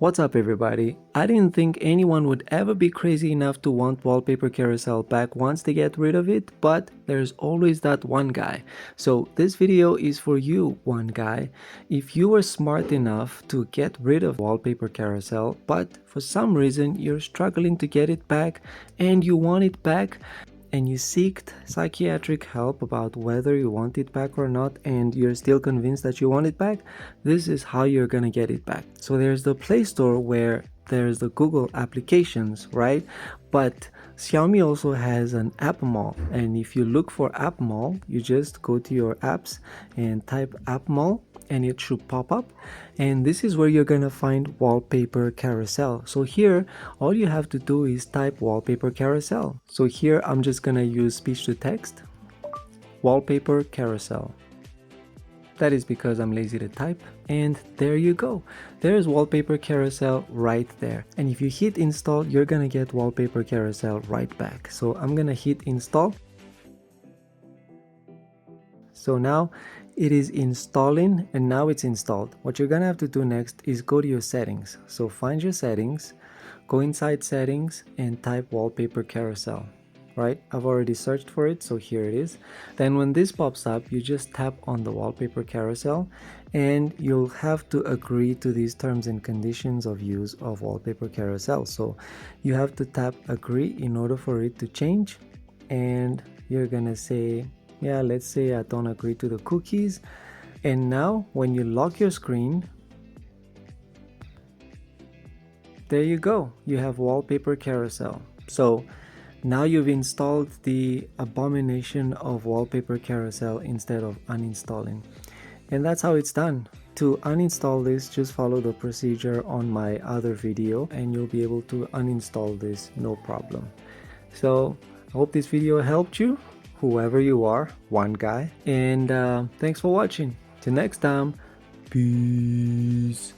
What's up everybody? I didn't think anyone would ever be crazy enough to want Wallpaper Carousel back once they get rid of it, but there's always that one guy. So this video is for you, one guy. If you were smart enough to get rid of Wallpaper Carousel, but for some reason you're struggling to get it back and you want it back, and you seeked psychiatric help about whether you want it back or not, and you're still convinced that you want it back, this is how you're gonna get it back. So there's the Play Store where there's the Google applications, right? But Xiaomi also has an app mall, and if you look for app mall, you just go to your apps and type app mall and it should pop up, and this is where you're gonna find Wallpaper Carousel. So here all you have to do is type Wallpaper Carousel. So here I'm just gonna use speech to text, Wallpaper Carousel. That is because I'm lazy to type, and there you go. There's Wallpaper Carousel right there. And if you hit install, you're gonna get Wallpaper Carousel right back. So I'm gonna hit install. So now it is installing, and now it's installed. What you're gonna have to do next is go to your settings. So find your settings, go inside settings and type Wallpaper Carousel. Right, I've already searched for it, so here it is. Then when this pops up, you just tap on the Wallpaper Carousel and you'll have to agree to these terms and conditions of use of Wallpaper Carousel. So you have to tap agree in order for it to change, and you're gonna say, yeah, let's say I don't agree to the cookies. And now when you lock your screen, there you go, you have Wallpaper Carousel. So now you've installed the abomination of Wallpaper Carousel instead of uninstalling. And that's how it's done. To uninstall this, just follow the procedure on my other video and you'll be able to uninstall this no problem. So I hope this video helped you, whoever you are, one guy. And thanks for watching. Till next time, peace.